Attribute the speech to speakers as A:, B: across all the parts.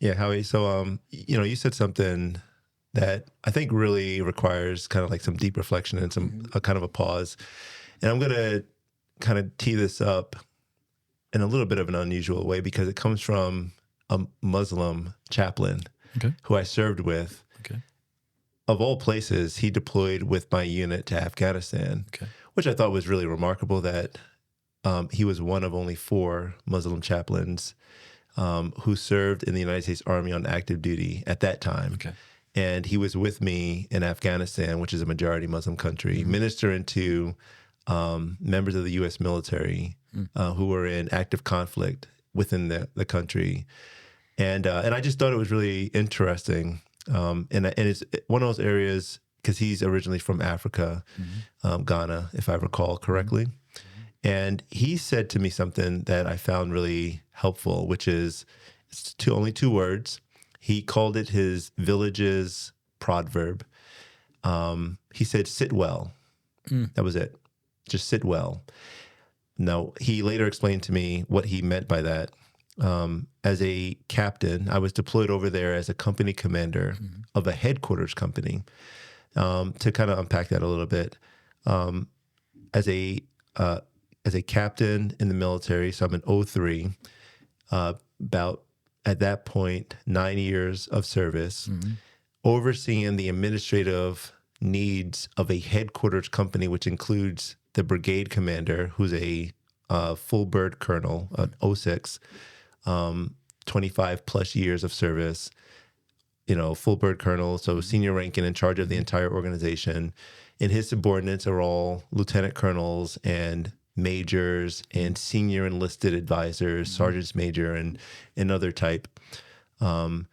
A: Yeah, Howie. So, you said something that I think really requires kind of like some deep reflection and some
B: Hmm.
A: a kind of a pause. And I'm gonna kind of tee this up in a little bit of an unusual way because it comes from a Muslim chaplain
B: Okay.
A: who I served with.
B: Okay.
A: Of all places, he deployed with my unit to Afghanistan,
B: Okay.
A: which I thought was really remarkable that he was one of only four Muslim chaplains who served in the United States Army on active duty at that time.
B: Okay.
A: And he was with me in Afghanistan, which is a majority Muslim country,
B: Hmm.
A: ministering to members of the U.S. military
B: Mm.
A: who were in active conflict within the country. And I just thought it was really interesting. And it's one of those areas because he's originally from Africa,
B: Hmm.
A: Ghana, if I recall
B: Hmm.
A: correctly. And he said to me something that I found really helpful, which is only two words. He called it his village's proverb. He said, "Sit well."
B: Mm.
A: That was it. Just sit well. Now, he later explained to me what he meant by that. As a captain, I was deployed over there as a company commander
B: Hmm.
A: of a headquarters company. To kind of unpack that a little bit, um, as a uh, as a captain in the military, so I'm an '03, about at that point 9 years of service,
B: Hmm.
A: overseeing the administrative needs of a headquarters company, which includes the brigade commander, who's a full bird colonel, an '06, 25 plus years of service, full bird colonel, so senior rank and in charge of the
B: Hmm.
A: entire organization. And his subordinates are all lieutenant colonels and majors and senior enlisted advisors,
B: Hmm.
A: sergeants major and other type. Um,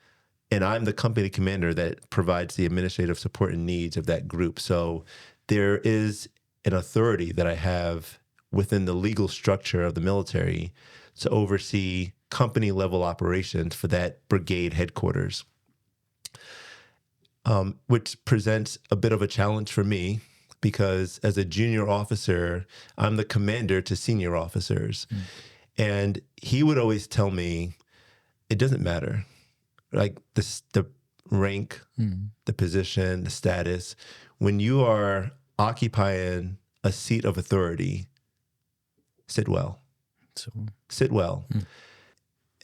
A: and I'm the company commander that provides the administrative support and needs of that group. So there is an authority that I have within the legal structure of the military to oversee company level operations for that brigade headquarters, which presents a bit of a challenge for me because as a junior officer, I'm the commander to senior officers.
B: Mm.
A: And he would always tell me, it doesn't matter. Like the rank,
B: Mm.
A: the position, the status, when you are occupying a seat of authority, sit well,
B: So.
A: sit well.
B: Mm.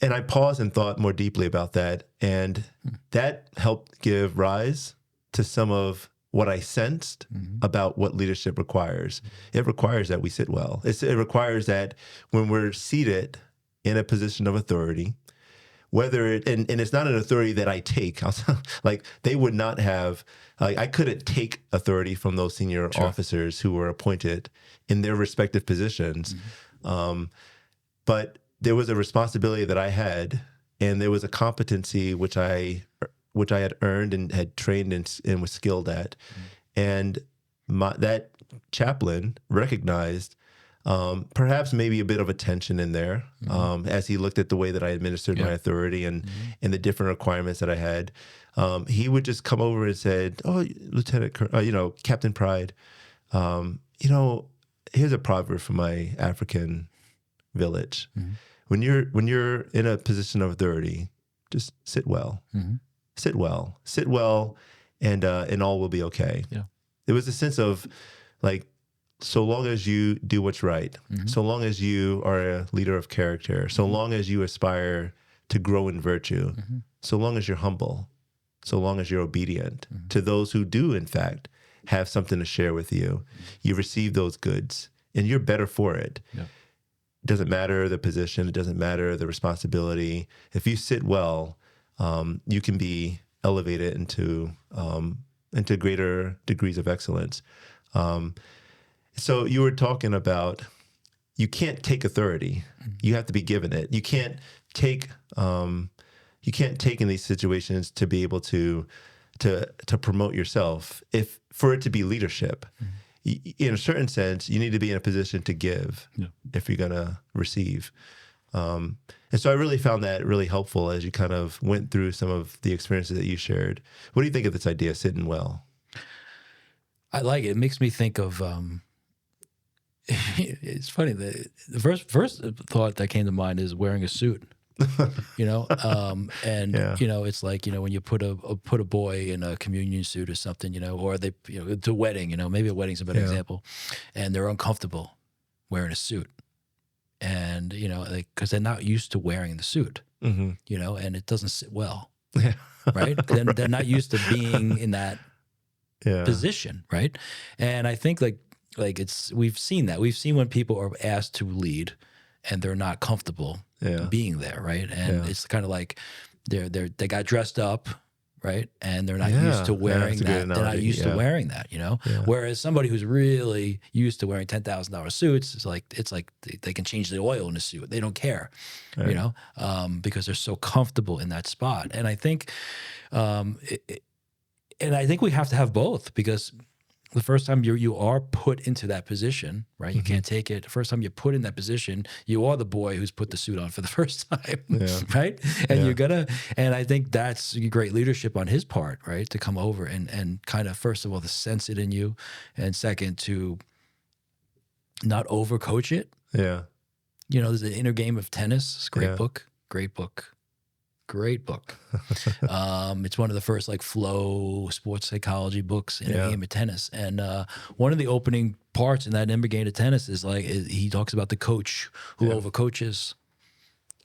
A: And I paused and thought more deeply about that. And
B: Mm.
A: that helped give rise to some of what I sensed
B: Hmm.
A: about what leadership requires. It requires that we sit well. It requires that when we're seated in a position of authority, whether it, and it's not an authority that I take, like they would not have, like I couldn't take authority from those senior
B: Sure.
A: officers who were appointed in their respective positions.
B: Hmm.
A: But there was a responsibility that I had, and there was a competency which I had earned and had trained and was skilled at, and that chaplain recognized perhaps maybe a bit of a tension in there
B: Hmm.
A: as he looked at the way that I administered my
B: Yeah.
A: authority
B: Hmm.
A: and the different requirements that I had. He would just come over and said, "Oh, Captain Pride, um, you know, here's a proverb from my African village.
B: Hmm.
A: When you're in a position of authority, just sit well,
B: Hmm.
A: sit well, and all will be okay."
B: Yeah.
A: There was a sense of like, so long as you do what's right,
B: Hmm.
A: so long as you are a leader of character, so long as you aspire to grow in virtue,
B: Hmm.
A: so long as you're humble, so long as you're obedient
B: Hmm.
A: to those who do, in fact, have something to share with you, you receive those goods and you're better for it.
B: Yeah.
A: It doesn't matter the position, it doesn't matter the responsibility. If you sit well, you can be elevated into greater degrees of excellence. Um, so you were talking about you can't take authority; you have to be given it. Take um, you can't take in these situations to be able to promote yourself. If for it to be leadership, in a certain sense, you need to be in a position to give
B: Yeah.
A: if you're going to receive. And so I really found that really helpful as you kind of went through some of the experiences that you shared. What do you think of this idea, sitting well?
B: I like it. It makes me think of. It's funny. The first thought that came to mind is wearing a suit. And
A: Yeah.
B: it's like when you put a boy in a communion suit or something, or they the wedding, maybe a wedding's a better
A: Yeah.
B: example, and they're uncomfortable wearing a suit, and because they're not used to wearing the suit,
A: Hmm.
B: and it doesn't sit well,
A: Yeah.
B: right? Then they're not used to being in that
A: Yeah.
B: position, right? And I think we've seen that. We've seen when people are asked to lead and they're not comfortable
A: Yeah.
B: being there, right? And
A: Yeah.
B: it's kind of like they got dressed up, right? And they're not
A: Yeah.
B: used to
A: Yeah,
B: wearing
A: that's a good
B: that. They're not
A: analogy.
B: used to
A: Yeah.
B: wearing that,
A: Yeah.
B: Whereas somebody who's really used to wearing $10,000 suits, it's like they can change the oil in a suit. They don't care,
A: Right.
B: because they're so comfortable in that spot. And I think, we have to have both, because the first time you are put into that position, right? You can't take it. The first time you're put in that position, you are the boy who's put the suit on for the first time,
A: Yeah.
B: right? And
A: Yeah.
B: and I think that's great leadership on his part, right? To come over and kind of, first of all, to sense it in you, and second, to not overcoach it.
A: Yeah.
B: There's The Inner Game of Tennis. It's a great
A: Yeah.
B: book. Great book. Great book. It's one of the first flow sports psychology books in
A: Yeah.
B: a game of tennis. And one of the opening parts in that Inner Game of Tennis is he talks about the coach who
A: Yeah.
B: overcoaches.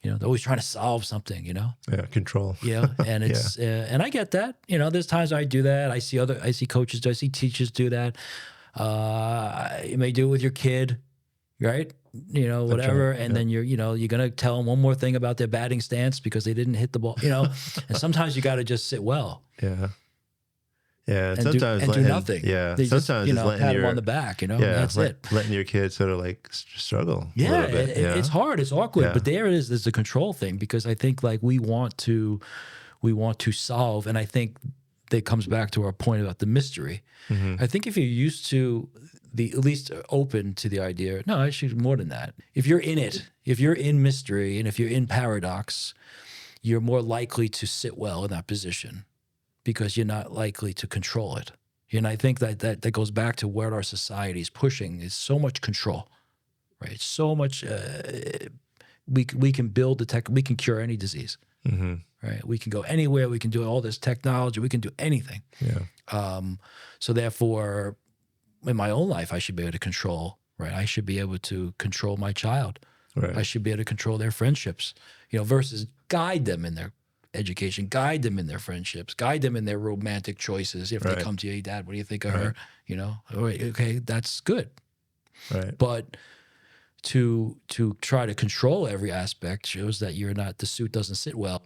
B: They're always trying to solve something.
A: Yeah. Control.
B: And it's and I get that. There's times I do that. I see coaches do. I see teachers do that. You may do it with your kid, right? Whatever.
A: right.
B: And
A: Yeah.
B: then you're going to tell them one more thing about their batting stance because they didn't hit the ball, and sometimes you got to just sit well
A: Yeah. Yeah. And
B: and
A: sometimes
B: do
A: letting,
B: nothing.
A: Yeah.
B: They just,
A: Sometimes it's letting
B: pat them
A: your
B: on the back, and
A: yeah,
B: that's it.
A: letting your kids sort of struggle. a
B: Yeah,
A: little bit. Yeah.
B: it's hard. It's awkward,
A: Yeah.
B: but there it is. There's the control thing, because I think we want to solve, and I think that comes back to our point about the mystery.
A: Mhm.
B: I think if you're used to at least open to the idea, no, actually more than that. If you're in it, if you're in mystery, and if you're in paradox, you're more likely to sit well in that position, because you're not likely to control it. And I think that goes back to what our society is pushing, is so much control, right? So much, we can build we can cure any disease,
A: Mhm.
B: right? We can go anywhere. We can do all this technology. We can do anything.
A: Yeah.
B: So therefore, in my own life, I should be able to control, right? I should be able to control my child.
A: Right.
B: I should be able to control their friendships, versus guide them in their education, guide them in their friendships, guide them in their romantic choices. If
A: Right.
B: they come to you, hey, Dad, what do you think of
A: Right.
B: her? All right, okay, that's good.
A: Right.
B: But to try to control every aspect shows that the suit doesn't sit well.